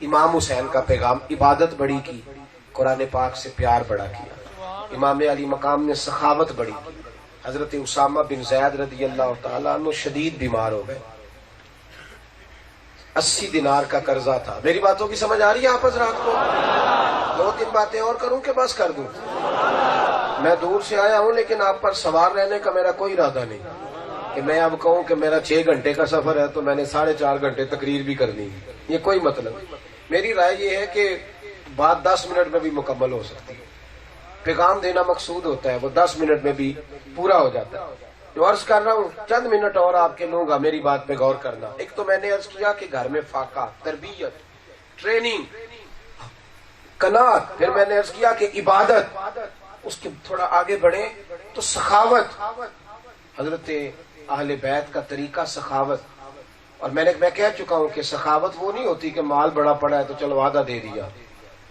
इमाम हुसैन का पैगाम, इबादत बड़ी की, कुरान पाक से प्यार बड़ा किया। इमाम अली मकाम ने सखावत बड़ी की। हजरत उसामा बिन ज़ैद रज़ी अल्लाह तआला अन्हु शदीद बीमार हो गए, 80 दिनार का कर्जा था। मेरी बातों की समझ आ रही है आप हजरात को? 2-3 बातें और करूं कि बस कर दूं? मैं दूर से आया हूं, लेकिन आप पर सवार रहने का मेरा कोई इरादा नहीं कि मैं अब कहूं कि मेरा 6 घंटे का सफर है तो मैंने 4.5 घंटे तकरीर भी करनी है, ये कोई मतलब नहीं। मेरी राय ये है कि बात 10 मिनट में भी मुकम्मल हो सकती है। पैगाम देना मकसूद होता है, वो 10 मिनट में भी पूरा हो जाता है। जो अर्ज कर रहा हूँ, चंद मिनट और आपके लूंगा, मेरी बात पे गौर करना। एक तो मैंने अर्ज किया कि घर में फाका, तरबियत, ट्रेनिंग, कनात, फिर मैंने अर्ज किया कि इबादत, उसके थोड़ा आगे बढ़े तो सखावत, हजरत अहले बैत का तरीका सखावत। और मैं कह चुका हूं कि सखावत वो नहीं होती कि माल बड़ा पड़ा है तो चलो वादा दे दिया।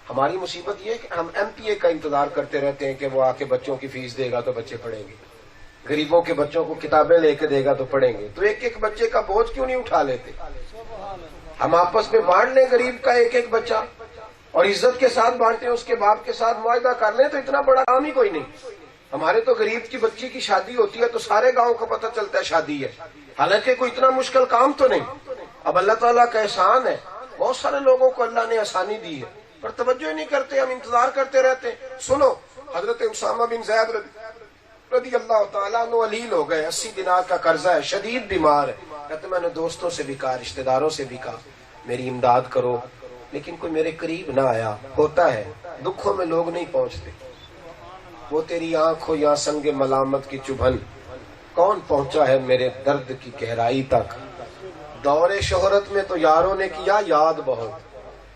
हमारी मुसीबत ये है कि हम MPA का इंतजार करते रहते हैं कि वो आके बच्चों की फीस देगा तो बच्चे पढ़ेंगे, गरीबों के बच्चों को किताबें लेके देगा तो पढ़ेंगे। तो एक एक बच्चे का बोझ क्यों नहीं उठा लेते? हम आपस में बांट लें गरीब का एक एक बच्चा, और इज्जत के साथ बांटे, उसके बाप के साथ मुआहदा कर लें, तो इतना बड़ा काम ही कोई नहीं। हमारे तो गरीब की बच्ची की शादी होती है तो सारे गांव को पता चलता है शादी है, हालांकि कोई इतना मुश्किल काम तो नहीं। अब अल्लाह ताला का एहसान है, बहुत सारे लोगों को अल्लाह ने आसानी दी है, पर तवज्जो ही नहीं करते, हम इंतजार करते रहते हैं। सुनो, हजरत उसामा बिन ज़ैद रज़ी अल्लाह तआला अन्हु अलील हो गए, 80 दिनार का कर्जा है, शदीद बीमार है। कहते मैंने दोस्तों से भी कहा, रिश्तेदारों से भी कहा, मेरी इमदाद करो, लेकिन कोई मेरे करीब ना आया। होता है, दुखों में लोग नहीं पहुंचते। वो तेरी आंख हो या संगे मलामत की चुभन, कौन पहुंचा है मेरे दर्द की गहराई तक। दौरे शोहरत में तो यारों ने किया याद बहुत,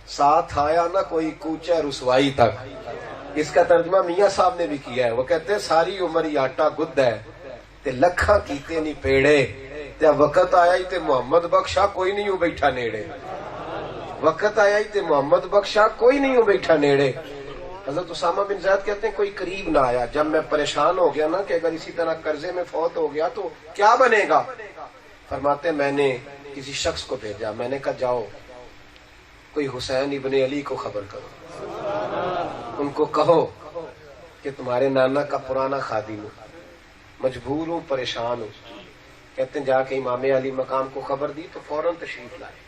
साथ आया ना कोई कूचा रुसवाई तक। इसका तर्जुमा मियाँ साहब ने भी किया है। वो कहते हैं सारी उम्र ही आटा गुद्द है ते लखा कीते नहीं पेड़े, ते वक्त आया ही ते मोहम्मद बख्शा कोई नहीं हो बैठा नेड़े। वक्त आया ही ते मोहम्मद बख्शा कोई नहीं हो बैठा नेड़े। हजरत उसामा बिन ज़ैद कहते हैं कोई करीब ना आया। जब मैं परेशान हो गया ना कि अगर इसी तरह कर्जे में फौत हो गया तो क्या बनेगा, फरमाते मैंने किसी शख्स को भेजा, मैंने कहा जाओ कोई हुसैन इब्ने अली को खबर करो, उनको कहो कि तुम्हारे नाना का पुराना खादिम हूं, मजबूर हूं, परेशान हूं। कहते हैं जाके इमाम अली मकाम को खबर दी तो फौरन तशरीफ लाए।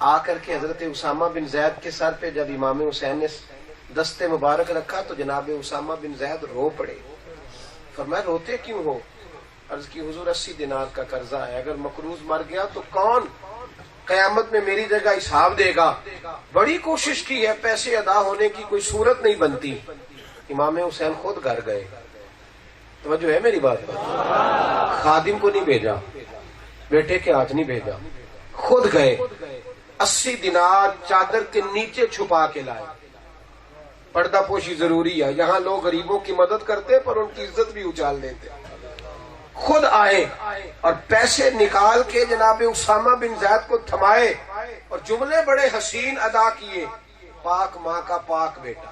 आकर के हजरत उसामा बिन ज़ैद के सर पे जब इमाम हुसैन ने दस्ते मुबारक रखा तो जनाब उसामा बिन ज़ैद रो पड़े। फरमाया रोते क्यों हो? अर्ज की हुजूर 80 दिनार का कर्जा है, अगर मकरूज मर गया तो कौन कयामत में मेरी जगह हिसाब देगा। बड़ी कोशिश की है, पैसे अदा होने की कोई सूरत नहीं बनती। इमाम हुसैन खुद घर गए, तो जो है मेरी बात पर, खादिम को नहीं भेजा, बेटे के हाथ नहीं भेजा, खुद गए। 80 दिनार चादर के नीचे छुपा के लाए। पर्दा पोशी जरूरी है, यहाँ लोग गरीबों की मदद करते पर उनकी इज्जत भी उछाल देते। खुद आए और पैसे निकाल के जनाब उसामा बिन ज़ैद को थमाए और जुमले बड़े हसीन अदा किए। पाक माँ का पाक बेटा,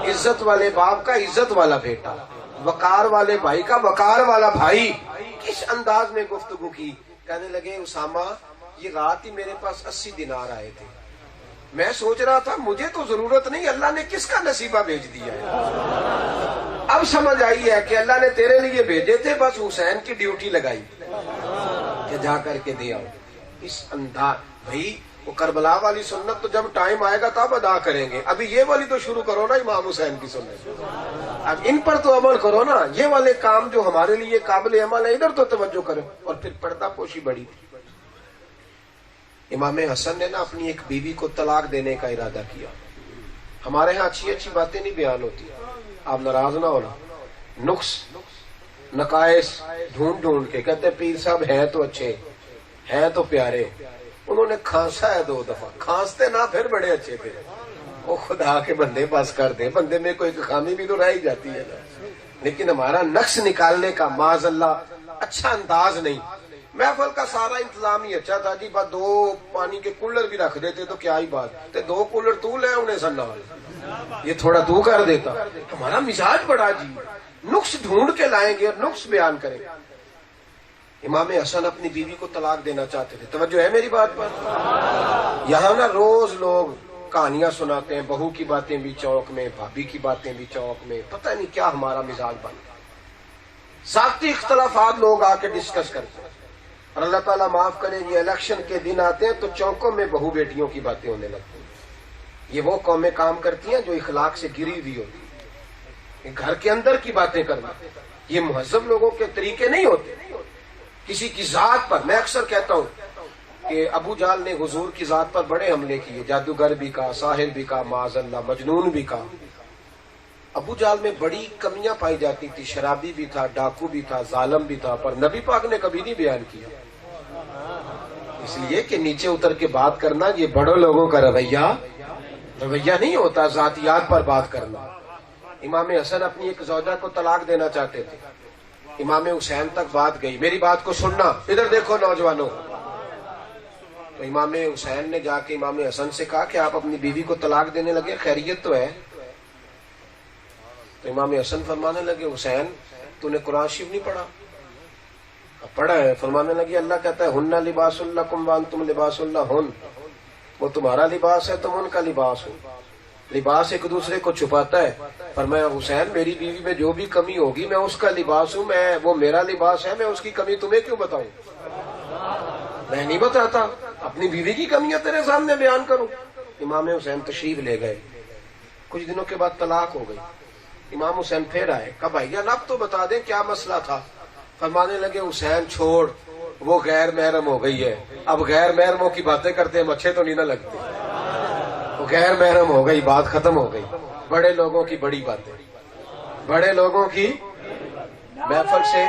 इज्जत वाले बाप का इज्जत वाला बेटा, वकार वाले भाई का वकार वाला भाई। किस अंदाज में गुफ्तगू की। कहने लगे उसामा ये रात ही मेरे पास 80 दिनार आए थे, मैं सोच रहा था मुझे तो जरूरत नहीं, अल्लाह ने किसका नसीबा भेज दिया है। अब समझ आई है कि अल्लाह ने तेरे लिए भेजे थे, बस हुसैन की ड्यूटी लगाई कि जा करके दे आओ। इस अंदाज भाई, वो करबला वाली सुन्नत तो जब टाइम आएगा तब अदा करेंगे, अभी ये वाली तो शुरू करो ना, इमाम हुसैन की सुन्नत। अब इन पर तो अमल करो ना, ये वाले काम जो हमारे लिए काबिल अमल है इधर तो तवज्जो करो। और फिर पर्दा पोशी बड़ी थी। इमाम हसन ने ना अपनी एक बीवी को तलाक देने का इरादा किया। हमारे यहाँ अच्छी अच्छी बातें नहीं बयान होती, आप नाराज ना होना। नुक्स नकायस ढूंढ ढूंढ के कहते पीर साहब हैं तो अच्छे, हैं तो प्यारे, उन्होंने खांसा है 2 दफा, खांसते ना फिर बड़े अच्छे थे। वो खुदा के बंदे बस कर दे, बंदे में कोई खामी भी तो रह ही जाती है ना। लेकिन हमारा नक्श निकालने का माज़अल्लाह अच्छा अंदाज नहीं। महफल का सारा इंतजाम ही अच्छा था जी, बस 2 पानी के कूलर भी रख देते तो क्या ही बात, ते 2 कूलर तू ले उन्हें सन्ना, ये थोड़ा तू कर देता। हमारा मिजाज बड़ा जी, नुक्स ढूंढ के लाएंगे और नुक्स बयान करेंगे। امام حسن اپنی بیوی کو طلاق دینا چاہتے تھے. توجہ ہے میری بات پر؟ یہاں نا روز لوگ کہانیاں سناتے ہیں، بہو کی باتیں بھی چوک میں، بھابھی کی باتیں بھی چوک میں، پتہ نہیں کیا ہمارا مزاج بن گیا. ذاتی اختلافات لوگ آ کے ڈسکس کرتے ہیں، اور اللہ تعالیٰ معاف کرے یہ الیکشن کے دن آتے ہیں تو چوکوں میں بہو بیٹیوں کی باتیں ہونے لگتی ہیں. یہ وہ قومیں کام کرتی ہیں جو اخلاق سے گری ہوئی ہوتی ہیں. گھر کے اندر کی باتیں کرنا یہ مہذب لوگوں کے طریقے نہیں ہوتے. کسی کی ذات پر، میں اکثر کہتا ہوں کہ ابو جہل نے حضور کی ذات پر بڑے حملے کیے، جادوگر بھی کہا، ساحر بھی کہا، معاذ اللہ مجنون بھی کہا. ابو جہل میں بڑی کمیاں پائی جاتی تھی، شرابی بھی تھا، ڈاکو بھی تھا، ظالم بھی تھا، پر نبی پاک نے کبھی نہیں بیان کیا. اس لیے کہ نیچے اتر کے بات کرنا یہ بڑوں لوگوں کا رویہ نہیں ہوتا، ذاتیات پر بات کرنا. امام حسن اپنی ایک زوجہ کو طلاق دینا چاہتے تھے. امام حسین تک بات گئی. میری بات کو سننا، ادھر دیکھو نوجوانوں. تو امام حسین نے جا کے امام حسن سے کہا کہ آپ اپنی بیوی کو طلاق دینے لگے، خیریت تو ہے؟ تو امام حسن فرمانے لگے حسین تو نے قرآن شریف نہیں پڑھا؟ پڑھا ہے. فرمانے لگے اللہ کہتا ہے ہن لباس لکم وانتم لباس لہن، وہ تمہارا لباس ہے تم ان کا لباس ہو. لباس ایک دوسرے کو چھپاتا ہے. فرمایا حسین میری بیوی میں جو بھی کمی ہوگی میں اس کا لباس ہوں، وہ میرا لباس ہے، میں اس کی کمی تمہیں کیوں بتاؤں؟ میں نہیں بتاتا، اپنی بیوی کی کمیاں تیرے سامنے بیان کروں. امام حسین تشریف لے گئے. کچھ دنوں کے بعد طلاق ہو گئی. امام حسین پھر آئے، کہا بھائی جان اب تو بتا دیں کیا مسئلہ تھا. فرمانے لگے حسین چھوڑ، وہ غیر محرم ہو گئی ہے، اب غیر محرموں کی باتیں کرتے ہیں مچھے تو نہیں نہ لگتے. وہ غیر محرم ہو گئی، بات ختم ہو گئی. بڑے لوگوں کی بڑی باتیں، بڑے لوگوں کی محفل سے